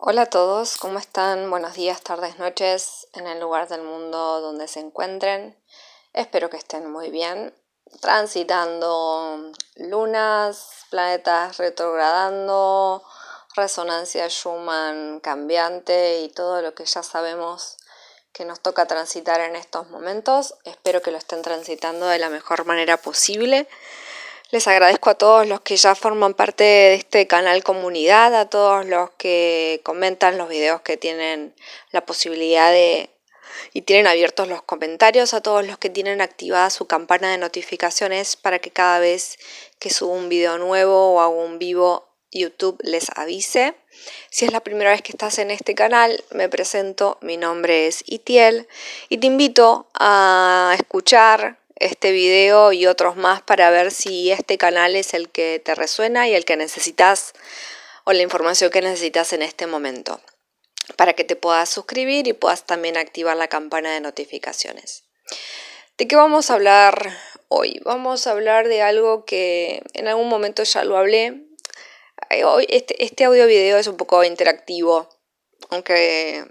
Hola a todos, ¿cómo están? Buenos días, tardes, noches, en el lugar del mundo donde se encuentren. Espero que estén muy bien. Transitando lunas, planetas retrogradando, resonancia Schumann cambiante y todo lo que ya sabemos que nos toca transitar en estos momentos. Espero que lo estén transitando de la mejor manera posible. Les agradezco a todos los que ya forman parte de este canal comunidad, a todos los que comentan los videos que tienen la posibilidad y tienen abiertos los comentarios, a todos los que tienen activada su campana de notificaciones para que cada vez que subo un video nuevo o hago un vivo YouTube les avise. Si es la primera vez que estás en este canal, me presento, mi nombre es Itiel y te invito a escuchar este video y otros más para ver si este canal es el que te resuena y el que necesitas o la información que necesitas en este momento, para que te puedas suscribir y puedas también activar la campana de notificaciones. ¿De qué vamos a hablar hoy? Vamos a hablar de algo que en algún momento ya lo hablé. Hoy este audio video es un poco interactivo, aunque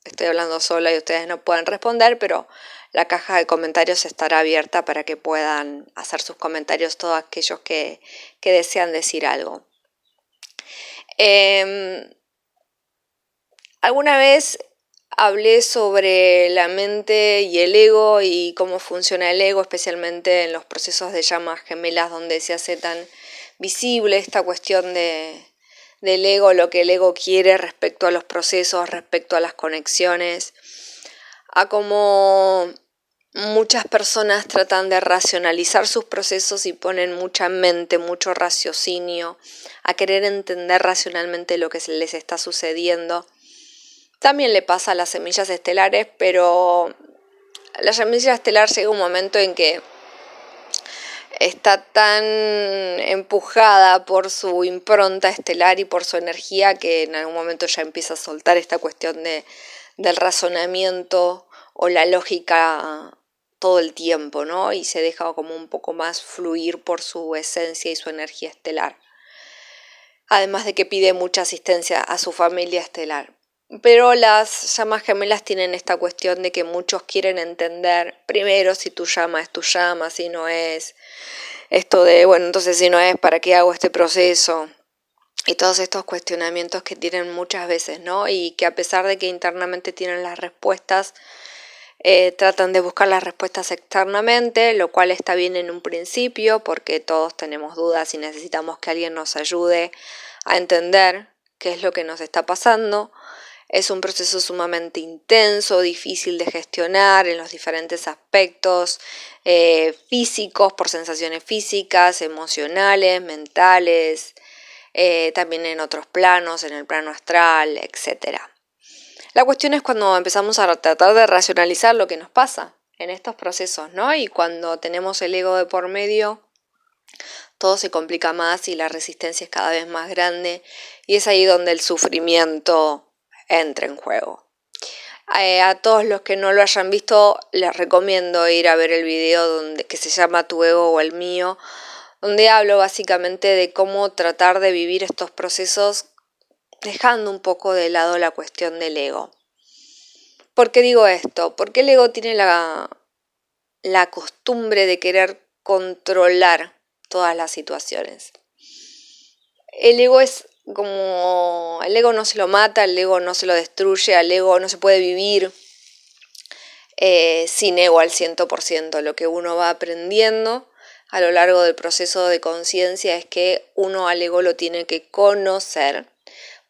estoy hablando sola y ustedes no pueden responder, pero la caja de comentarios estará abierta para que puedan hacer sus comentarios todos aquellos que desean decir algo. Alguna vez hablé sobre la mente y el ego y cómo funciona el ego, especialmente en los procesos de llamas gemelas donde se hace tan visible esta cuestión del ego, lo que el ego quiere respecto a los procesos, respecto a las conexiones, a cómo muchas personas tratan de racionalizar sus procesos y ponen mucha mente, mucho raciocinio, a querer entender racionalmente lo que les está sucediendo. También le pasa a las semillas estelares, pero la semilla estelar llega un momento en que está tan empujada por su impronta estelar y por su energía que en algún momento ya empieza a soltar esta cuestión del razonamiento o la lógica todo el tiempo, ¿no? Y se deja como un poco más fluir por su esencia y su energía estelar. Además de que pide mucha asistencia a su familia estelar. Pero las llamas gemelas tienen esta cuestión de que muchos quieren entender primero si tu llama es tu llama, si no es. Esto de, bueno, entonces si no es, ¿para qué hago este proceso? Y todos estos cuestionamientos que tienen muchas veces, ¿no? Y que a pesar de que internamente tienen las respuestas, tratan de buscar las respuestas externamente, lo cual está bien en un principio porque todos tenemos dudas y necesitamos que alguien nos ayude a entender qué es lo que nos está pasando. Es un proceso sumamente intenso, difícil de gestionar en los diferentes aspectos físicos, por sensaciones físicas, emocionales, mentales, también en otros planos, en el plano astral, etc. La cuestión es cuando empezamos a tratar de racionalizar lo que nos pasa en estos procesos, ¿no? Y cuando tenemos el ego de por medio, todo se complica más y la resistencia es cada vez más grande y es ahí donde el sufrimiento entra en juego. A todos los que no lo hayan visto, les recomiendo ir a ver el video que se llama Tu ego o el mío, donde hablo básicamente de cómo tratar de vivir estos procesos dejando un poco de lado la cuestión del ego. ¿Por qué digo esto? Porque el ego tiene la costumbre de querer controlar todas las situaciones. El ego es como, el ego no se lo mata, el ego no se lo destruye, al ego no se puede vivir sin ego al 100%. Lo que uno va aprendiendo a lo largo del proceso de conciencia es que uno al ego lo tiene que conocer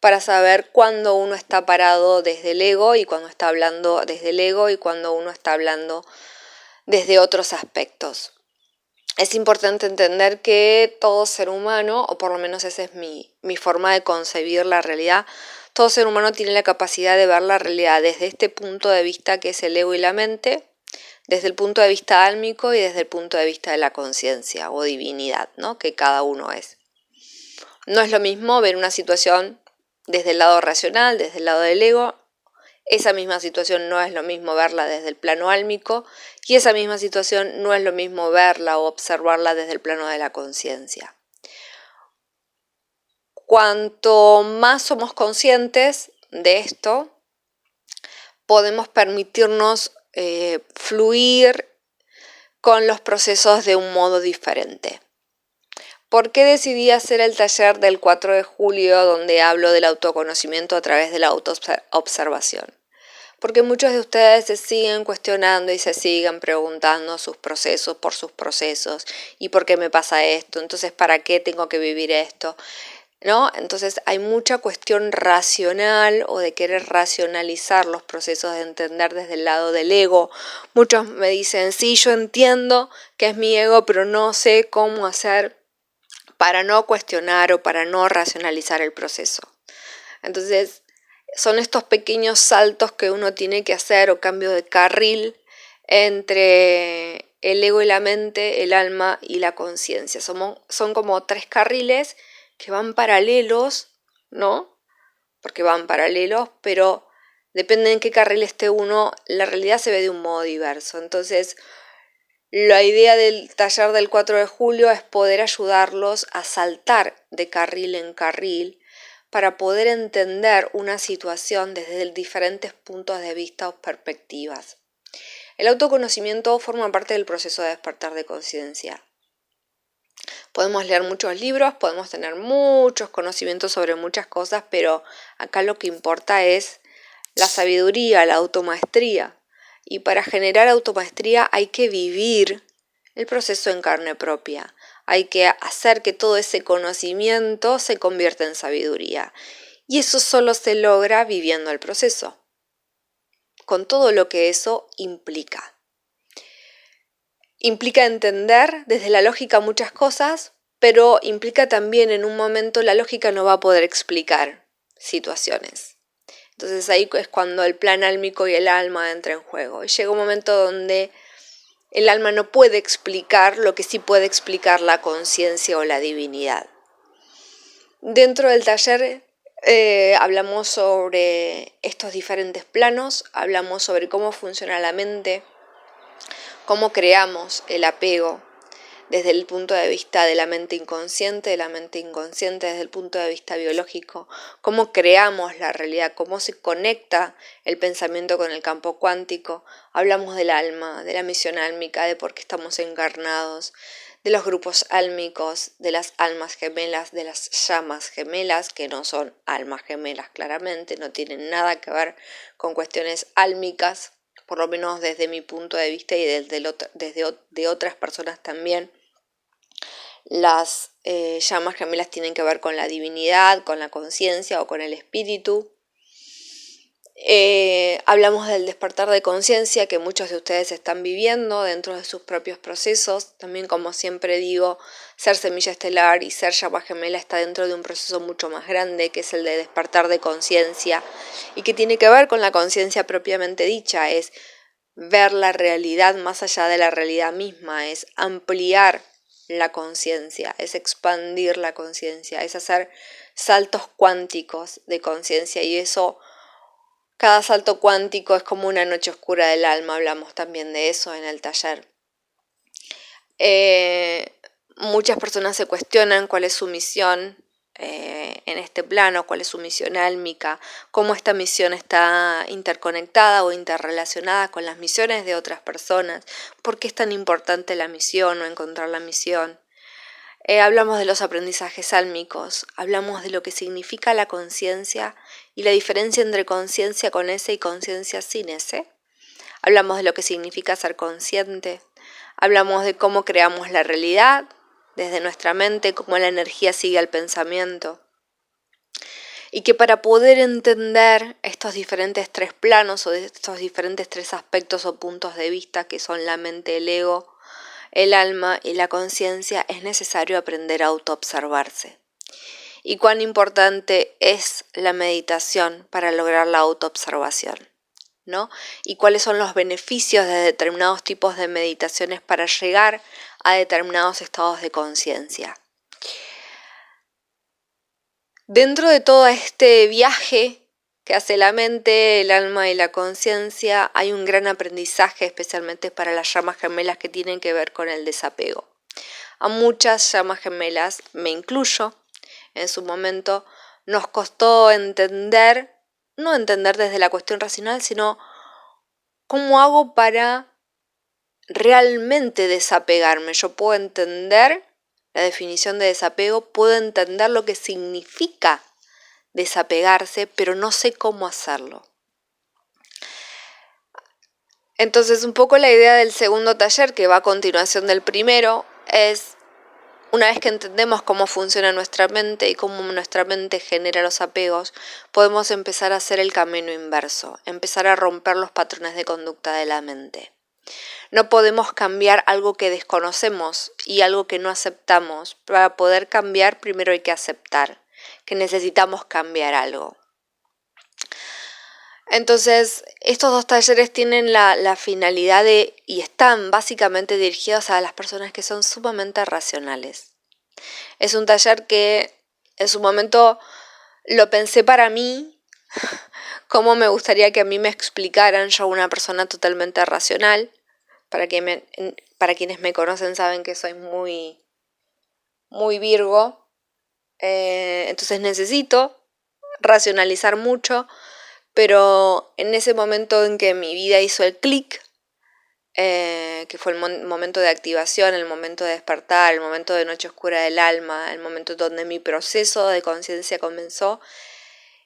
para saber cuándo uno está parado desde el ego y cuándo está hablando desde el ego y cuándo uno está hablando desde otros aspectos. Es importante entender que todo ser humano, o por lo menos esa es mi forma de concebir la realidad, todo ser humano tiene la capacidad de ver la realidad desde este punto de vista que es el ego y la mente, desde el punto de vista álmico y desde el punto de vista de la conciencia o divinidad, ¿no? Que cada uno es. No es lo mismo ver una situación desde el lado racional, desde el lado del ego. Esa misma situación no es lo mismo verla desde el plano álmico y esa misma situación no es lo mismo verla o observarla desde el plano de la conciencia. Cuanto más somos conscientes, de esto, podemos permitirnos fluir con los procesos de un modo diferente. ¿Por qué decidí hacer el taller del 4 de julio donde hablo del autoconocimiento a través de la autoobservación? Porque muchos de ustedes se siguen cuestionando y se siguen preguntando sus procesos por sus procesos y por qué me pasa esto, entonces ¿para qué tengo que vivir esto? ¿No? Entonces hay mucha cuestión racional o de querer racionalizar los procesos, de entender desde el lado del ego. Muchos me dicen, sí, yo entiendo que es mi ego, pero no sé cómo hacer para no cuestionar o para no racionalizar el proceso. Entonces, son estos pequeños saltos que uno tiene que hacer o cambio de carril entre el ego y la mente, el alma y la conciencia. Son como 3 carriles que van paralelos, ¿no? Porque van paralelos, pero depende en qué carril esté uno, la realidad se ve de un modo diverso. Entonces, la idea del taller del 4 de julio es poder ayudarlos a saltar de carril en carril para poder entender una situación desde diferentes puntos de vista o perspectivas. El autoconocimiento forma parte del proceso de despertar de conciencia. Podemos leer muchos libros, podemos tener muchos conocimientos sobre muchas cosas, pero acá lo que importa es la sabiduría, la automaestría. Y para generar automaestría hay que vivir el proceso en carne propia. Hay que hacer que todo ese conocimiento se convierta en sabiduría. Y eso solo se logra viviendo el proceso, con todo lo que eso implica. Implica entender desde la lógica muchas cosas, pero implica también en un momento la lógica no va a poder explicar situaciones. Entonces ahí es cuando el plan álmico y el alma entran en juego. Y llega un momento donde el alma no puede explicar lo que sí puede explicar la conciencia o la divinidad. Dentro del taller hablamos sobre estos diferentes planos, hablamos sobre cómo funciona la mente, cómo creamos el apego desde el punto de vista de la mente inconsciente, desde el punto de vista biológico, cómo creamos la realidad, cómo se conecta el pensamiento con el campo cuántico. Hablamos del alma, de la misión álmica, de por qué estamos encarnados, de los grupos álmicos, de las almas gemelas, de las llamas gemelas, que no son almas gemelas claramente, no tienen nada que ver con cuestiones álmicas, por lo menos desde mi punto de vista y desde otras personas también. Las llamas gemelas tienen que ver con la divinidad, con la conciencia o con el espíritu. Hablamos del despertar de conciencia que muchos de ustedes están viviendo dentro de sus propios procesos. También, como siempre digo, ser semilla estelar y ser llama gemela está dentro de un proceso mucho más grande, que es el de despertar de conciencia y que tiene que ver con la conciencia propiamente dicha. Es ver la realidad más allá de la realidad misma, es ampliar la conciencia, es expandir la conciencia, es hacer saltos cuánticos de conciencia, y eso, cada salto cuántico es como una noche oscura del alma. Hablamos también de eso en el taller. Muchas personas se cuestionan cuál es su misión en este plano, cuál es su misión álmica, cómo esta misión está interconectada o interrelacionada con las misiones de otras personas, por qué es tan importante la misión o encontrar la misión. Hablamos de los aprendizajes álmicos, hablamos de lo que significa la conciencia y la diferencia entre conciencia con S y conciencia sin S. Hablamos de lo que significa ser consciente, hablamos de cómo creamos la realidad desde nuestra mente, cómo la energía sigue al pensamiento. Y que para poder entender estos diferentes 3 planos o estos diferentes 3 aspectos o puntos de vista que son la mente, el ego, el alma y la conciencia, es necesario aprender a autoobservarse. Y cuán importante es la meditación para lograr la autoobservación, ¿no? Y cuáles son los beneficios de determinados tipos de meditaciones para llegar a determinados estados de conciencia. Dentro de todo este viaje que hace la mente, el alma y la conciencia, hay un gran aprendizaje, especialmente para las llamas gemelas, que tienen que ver con el desapego. A muchas llamas gemelas, me incluyo, en su momento nos costó entender no entender desde la cuestión racional, sino cómo hago para realmente desapegarme. Yo puedo entender la definición de desapego, puedo entender lo que significa desapegarse, pero no sé cómo hacerlo. Entonces, un poco la idea del segundo taller, que va a continuación del primero, es, una vez que entendemos cómo funciona nuestra mente y cómo nuestra mente genera los apegos, podemos empezar a hacer el camino inverso, empezar a romper los patrones de conducta de la mente. No podemos cambiar algo que desconocemos y algo que no aceptamos. Para poder cambiar, primero hay que aceptar que necesitamos cambiar algo. Entonces, estos dos talleres tienen la finalidad y están básicamente dirigidos a las personas que son sumamente racionales. Es un taller que en su momento lo pensé para mí, cómo me gustaría que a mí me explicaran, yo una persona totalmente racional. Para quienes me conocen saben que soy muy Virgo, entonces necesito racionalizar mucho, pero en ese momento en que mi vida hizo el clic, que fue el momento de activación, el momento de despertar, el momento de noche oscura del alma, el momento donde mi proceso de conciencia comenzó,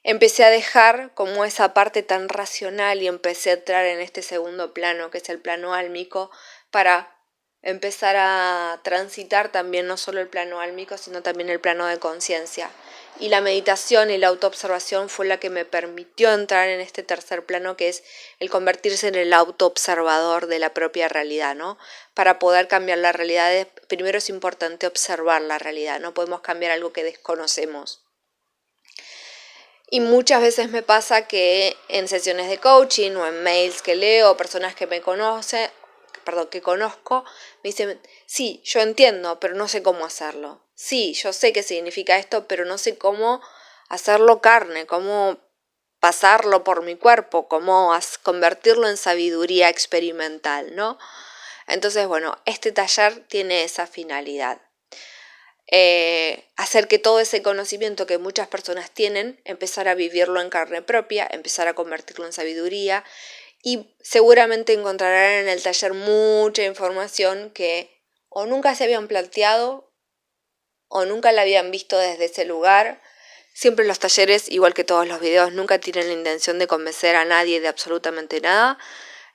empecé a dejar como esa parte tan racional y empecé a entrar en este segundo plano, que es el plano álmico, para empezar a transitar también no solo el plano álmico, sino también el plano de conciencia. Y la meditación y la autoobservación fue la que me permitió entrar en este tercer plano, que es el convertirse en el autoobservador de la propia realidad, ¿no? Para poder cambiar la realidad, primero es importante observar la realidad, no podemos cambiar algo que desconocemos. Y muchas veces me pasa que en sesiones de coaching o en mails que leo, personas que me conocen, que conozco, me dicen, sí, yo entiendo, pero no sé cómo hacerlo. Sí, yo sé qué significa esto, pero no sé cómo hacerlo carne, cómo pasarlo por mi cuerpo, cómo convertirlo en sabiduría experimental, ¿no? Entonces, bueno, este taller tiene esa finalidad. Hacer que todo ese conocimiento que muchas personas tienen, empezar a vivirlo en carne propia, empezar a convertirlo en sabiduría, y seguramente encontrarán en el taller mucha información que o nunca se habían planteado o nunca la habían visto desde ese lugar. Siempre los talleres, igual que todos los videos, nunca tienen la intención de convencer a nadie de absolutamente nada,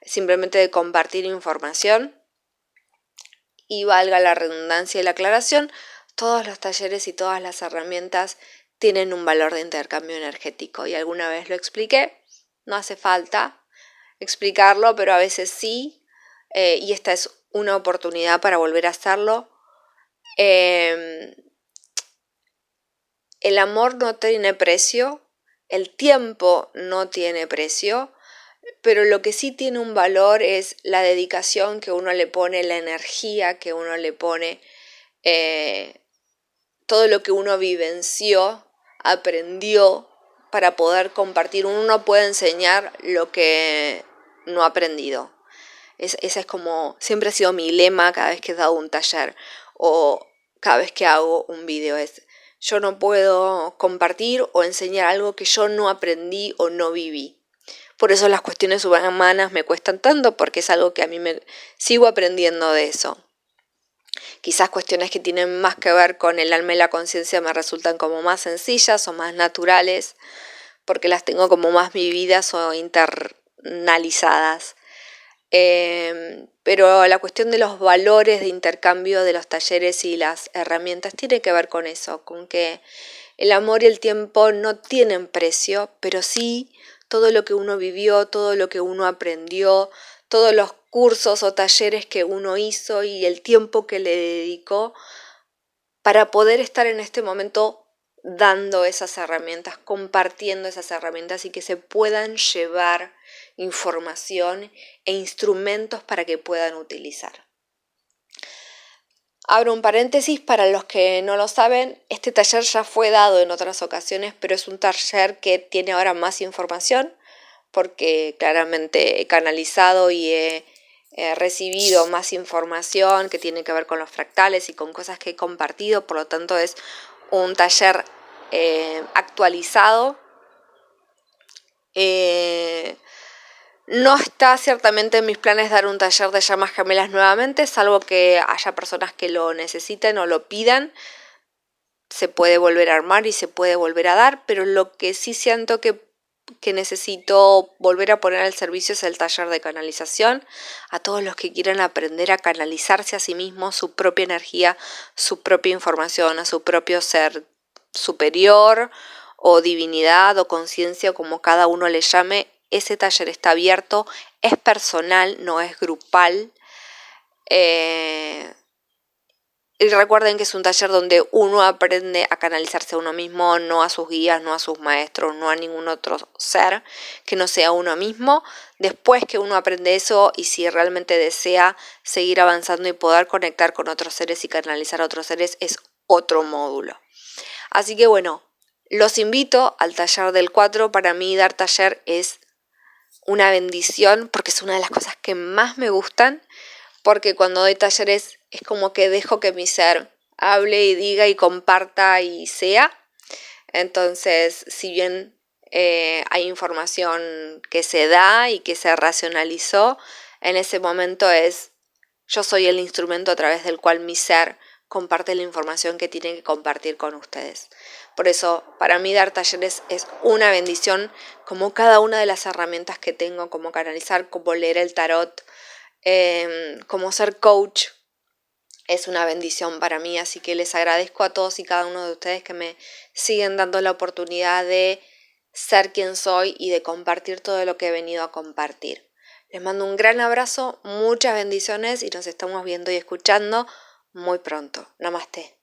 simplemente de compartir información. Y valga la redundancia y la aclaración, todos los talleres y todas las herramientas tienen un valor de intercambio energético. Y alguna vez lo expliqué, no hace falta explicarlo, pero a veces sí, y esta es una oportunidad para volver a hacerlo. El amor no tiene precio, el tiempo no tiene precio, pero lo que sí tiene un valor es la dedicación que uno le pone, la energía que uno le pone, todo lo que uno vivenció, aprendió para poder compartir. Uno no puede enseñar lo que no ha aprendido. Ese es como, siempre ha sido mi lema cada vez que he dado un taller o cada vez que hago un video. Yo no puedo compartir o enseñar algo que yo no aprendí o no viví. Por eso las cuestiones humanas me cuestan tanto, porque es algo que a mí me sigo aprendiendo de eso. Quizás cuestiones que tienen más que ver con el alma y la conciencia me resultan como más sencillas o más naturales, porque las tengo como más vividas o internalizadas. Pero la cuestión de los valores de intercambio de los talleres y las herramientas tiene que ver con eso, con que el amor y el tiempo no tienen precio, pero sí todo lo que uno vivió, todo lo que uno aprendió, todos los cursos o talleres que uno hizo y el tiempo que le dedicó para poder estar en este momento dando esas herramientas, compartiendo esas herramientas y que se puedan llevar información e instrumentos para que puedan utilizar. Abro un paréntesis para los que no lo saben, este taller ya fue dado en otras ocasiones, pero es un taller que tiene ahora más información porque claramente he canalizado y he recibido más información que tiene que ver con los fractales y con cosas que he compartido, por lo tanto es un taller actualizado No está ciertamente en mis planes dar un taller de llamas gemelas nuevamente, salvo que haya personas que lo necesiten o lo pidan. Se puede volver a armar y se puede volver a dar, pero lo que sí siento que necesito volver a poner al servicio es el taller de canalización. A todos los que quieran aprender a canalizarse a sí mismos, su propia energía, su propia información, a su propio ser superior o divinidad o conciencia, como cada uno le llame, ese taller está abierto, es personal, no es grupal. Y recuerden que es un taller donde uno aprende a canalizarse a uno mismo, no a sus guías, no a sus maestros, no a ningún otro ser que no sea uno mismo. Después que uno aprende eso y si realmente desea seguir avanzando y poder conectar con otros seres y canalizar a otros seres, es otro módulo. Así que bueno, los invito al taller del 4. Para mí dar taller es una bendición porque es una de las cosas que más me gustan. Porque cuando doy talleres es como que dejo que mi ser hable y diga y comparta y sea. Entonces, si bien hay información que se da y que se racionalizó, en ese momento yo soy el instrumento a través del cual mi ser comparte la información que tiene que compartir con ustedes. Por eso, para mí dar talleres es una bendición, como cada una de las herramientas que tengo, como canalizar, como leer el tarot, como ser coach, es una bendición para mí. Así que les agradezco a todos y cada uno de ustedes que me siguen dando la oportunidad de ser quien soy y de compartir todo lo que he venido a compartir. Les mando un gran abrazo, muchas bendiciones y nos estamos viendo y escuchando muy pronto. Namaste.